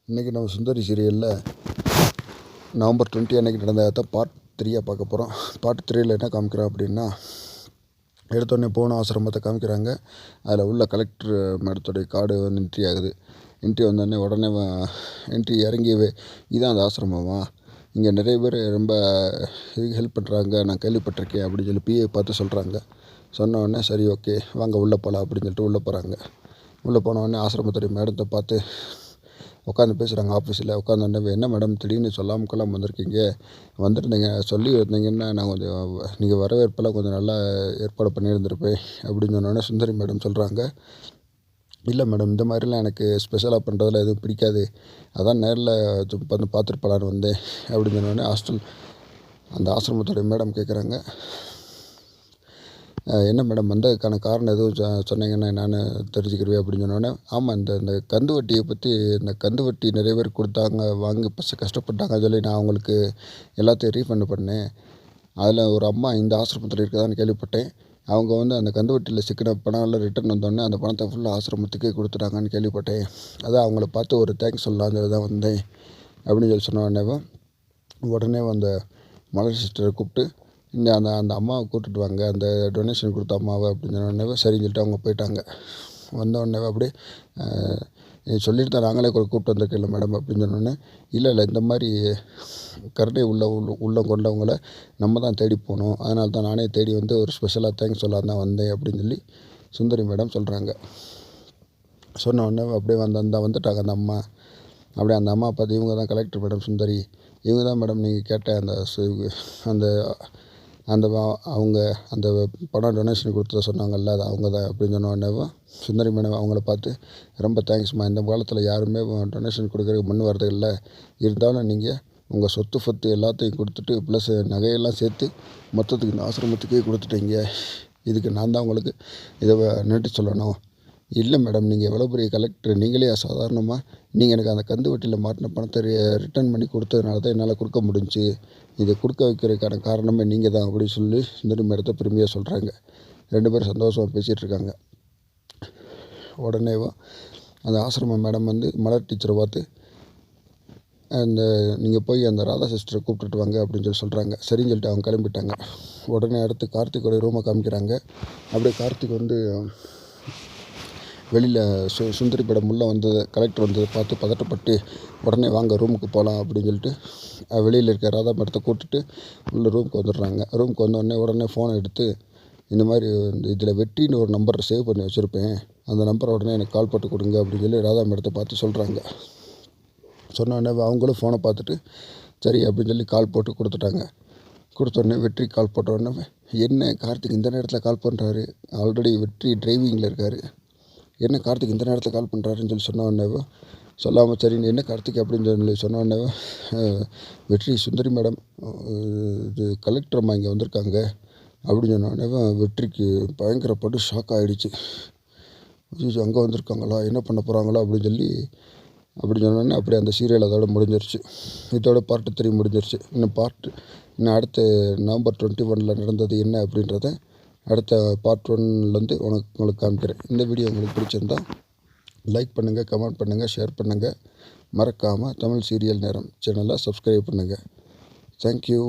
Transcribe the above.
இன்றைக்கி நம்ம சுந்தரி சீரியலில் நவம்பர் 20 அன்றைக்கி நடந்ததை பார்ட் 3 பார்க்க போகிறோம். பார்ட் 3ல் என்ன காமிக்கிறோம் அப்படின்னா, எடுத்தோடனே போன ஆசிரமத்தை காமிக்கிறாங்க. அதில் உள்ள கலெக்டர் மேடத்துடைய கார்டு வந்து என்ட்ரி ஆகுது. என்ட்ரி வந்தோடனே உடனே என்ட்ரி இறங்கியவே இதான் அந்த ஆசிரமமா, இங்கே நிறைய பேர் ரொம்ப ஹெல்ப் பண்ணுறாங்க, நான் கேள்விப்பட்டிருக்கேன் அப்படின்னு சொல்லி பிஏ பார்த்து சொல்கிறாங்க. சொன்ன உடனே சரி ஓகே வாங்க உள்ளே போகலாம் அப்படின்னு சொல்லிட்டு உள்ளே போகிறாங்க. உள்ளே போனோடனே ஆசிரமத்துடைய மேடத்தை பார்த்து உட்காந்து பேசுகிறாங்க. ஆஃபீஸில் உட்காந்தோடனே, என்ன மேடம் திடீர்னு சொல்லாமல் கொள்ளாமல் வந்திருக்கீங்க, வந்திருந்தீங்க சொல்லி இருந்தீங்கன்னா நான் கொஞ்சம் நீங்கள் வரவேற்பெல்லாம் கொஞ்சம் நல்லா ஏற்பாடு பண்ணியிருந்திருப்பேன் அப்படின்னு சொன்னோடனே சுந்தரி மேடம் சொல்கிறாங்க, இல்லை மேடம் இந்த மாதிரிலாம் எனக்கு ஸ்பெஷலாக பண்ணுறதுல எதுவும் பிடிக்காது, அதான் நேரில் வந்து பார்த்துட்டு போகலான்னு வந்தேன் அப்படின்னு சொன்னோடனே அந்த ஆசிரமத்துடைய மேடம் கேட்குறாங்க, என்ன மேடம் வந்ததுக்கான காரணம் எதுவும் சொன்னீங்கன்னா நான் தெரிஞ்சுக்கிடுவேன் அப்படின்னு சொன்னோடனே, ஆமாம் இந்த கந்து வட்டியை பற்றி, இந்த கந்து வட்டி நிறைய பேர் கொடுத்தாங்க, வாங்கி கஷ்டப்பட்டாங்கன்னு சொல்லி நான் அவங்களுக்கு எல்லாத்தையும் ரீஃபண்ட் பண்ணேன். அதில் ஒரு அம்மா இந்த ஆசிரமத்தில் இருக்குதான்னு கேள்விப்பட்டேன். அவங்க வந்து அந்த கந்து வட்டியில் சிக்கின பணம் எல்லாம் ரிட்டர்ன் வந்தோடனே அந்த பணத்தை ஃபுல்லாக ஆசிரமத்துக்கே கொடுத்துட்டாங்கன்னு கேள்விப்பட்டேன். அதான் அவங்கள பார்த்து ஒரு தேங்க்ஸ் சொல்லலான்னு சொல்லி தான் வந்தேன் அப்படின்னு சொல்லி சொன்ன உடனே அந்த மலர் சிஸ்டரை கூப்பிட்டு, அந்த அம்மாவை கூப்பிட்டுட்டு வாங்க, அந்த டொனேஷன் கொடுத்த அம்மாவை அப்படின்னு சொன்னோடனே சரின்னு சொல்லிட்டு அவங்க போயிட்டாங்க. வந்தோடனே அப்படியே சொல்லிட்டு தான் நாங்களே கூப்பிட்டு வந்திருக்கல மேடம் அப்படின்னு சொன்னோடனே, இல்லை இந்த மாதிரி கருணை உள்ளம் கொண்டவங்களை நம்ம தான் தேடி போகணும், அதனால தான் நானே தேடி வந்து ஒரு ஸ்பெஷலாக தேங்க்ஸ் சொல்லலாம் தான் வந்தேன் அப்படின்னு சொல்லி சுந்தரி மேடம் சொல்கிறாங்க. சொன்ன உடனே அப்படியே வந்துட்டாங்க அந்த அம்மா. அப்படியே அந்த அம்மா பார்த்து, இவங்க தான் கலெக்டர் மேடம் சுந்தரி, இவங்க தான் மேடம் நீங்கள் கேட்ட அந்த அந்த அவங்க அந்த பணம் டொனேஷன் கொடுத்தத சொன்னாங்கல்ல, அது அவங்க தான் அப்படின்னு சொன்ன சுந்தரி மேடம் அவங்கள பார்த்து, ரொம்ப தேங்க்ஸ்மா, இந்த காலத்தில் யாருமே டொனேஷன் கொடுக்குறதுக்கு முன் வரது இல்லை, இருந்தாலும் நீங்கள் உங்கள் சொத்து எல்லாத்தையும் கொடுத்துட்டு ப்ளஸ் நகையெல்லாம் சேர்த்து மொத்தத்துக்கு இந்த ஆசிரமத்துக்கே கொடுத்துட்டீங்க, இதுக்கு நான் தான் உங்களுக்கு இதை நன்றி சொல்லணும். இல்லை மேடம், நீங்கள் எவ்வளோ பெரிய கலெக்டர், நீங்களே சாதாரணமாக நீங்கள் எனக்கு அந்த கந்து வட்டியில் மாட்டின பணத்தை ரிட்டர்ன் பண்ணி கொடுத்ததுனால தான் என்னால் கொடுக்க முடிஞ்சு, இதை கொடுக்க வைக்கிறதுக்கான காரணமே நீங்கள் தான் அப்படின்னு சொல்லி சுந்தரி மேடத்தை பெருமையாக சொல்கிறாங்க. 2 பேரும் சந்தோஷமாக பேசிகிட்டு இருக்காங்க. உடனே அந்த ஆசிரம மேடம் வந்து மலர் டீச்சரை பார்த்து, நீங்கள் போய் அந்த ராதா சிஸ்டரை கூப்பிட்டுட்டு வாங்க அப்படின்னு சொல்லி சொல்கிறாங்க. சரின்னு சொல்லிட்டு அவங்க கிளம்பிட்டாங்க. உடனே அடுத்து கார்த்திகோடைய ரூமை காமிக்கிறாங்க. அப்படியே கார்த்திக் வந்து வெளியில் சுந்தரி மேடம் உள்ளே வந்தது, கலெக்டர் வந்ததை பார்த்து பதட்டப்பட்டு, உடனே வாங்க ரூமுக்கு போகலாம் அப்படின்னு சொல்லிட்டு வெளியில் இருக்க ராதா மேடத்தை கூப்பிட்டுட்டு உள்ள ரூமுக்கு வந்துடுறாங்க. ரூமுக்கு வந்தோடனே உடனே ஃபோனை எடுத்து, இந்த மாதிரி இதில் வெற்றின்னு ஒரு நம்பரை சேவ் பண்ணி வச்சுருப்பேன், அந்த நம்பரை உடனே எனக்கு கால் போட்டு கொடுங்க அப்படின்னு சொல்லி ராதா மேடத்தை பார்த்து சொல்கிறாங்க. சொன்ன உடனே அவங்களும் ஃபோனை பார்த்துட்டு சரி அப்படின்னு சொல்லி கால் போட்டு கொடுத்துட்டாங்க. கொடுத்தோடனே வெற்றி கால் போட்ட உடனே, என்ன கார்த்திக் இந்த நேரத்தில் கால் பண்ணுறாரு, ஆல்ரெடி வெற்றி டிரைவிங்கில் இருக்கார், என்ன கார்த்திக் இந்த நேரத்தில் கால் பண்ணுறாருன்னு சொல்லி சொன்ன உடனே சொல்லாமல் சரின்னு, என்ன கார்த்திக் அப்படின்னு சொல்லி சொன்ன உடனே, வெற்றி சுந்தரி மேடம் இது கலெக்டர் அம்மா இங்கே வந்திருக்காங்க அப்படின்னு சொன்ன உடனே வெற்றிக்கு பயங்கரப்பட்டு ஷாக் ஆகிடுச்சு. அங்கே வந்திருக்காங்களா, என்ன பண்ண போகிறாங்களா அப்படின்னு சொன்னோடனே அப்படியே அந்த சீரியல் அதோட முடிஞ்சிருச்சு. இதோட பார்ட் 3 முடிஞ்சிருச்சு. இன்னும் அடுத்த நவம்பர் 21 நடந்தது என்ன அப்படின்றத அடுத்த பார்ட் 1லேருந்து உங்களுக்கு காமிக்கிறேன். இந்த வீடியோ உங்களுக்கு பிடிச்சிருந்தா லைக் பண்ணுங்கள், கமெண்ட் பண்ணுங்கள், ஷேர் பண்ணுங்கள். மறக்காமல் தமிழ் சீரியல் நேரம் சேனலை சப்ஸ்கிரைப் பண்ணுங்கள். தேங்க்யூ.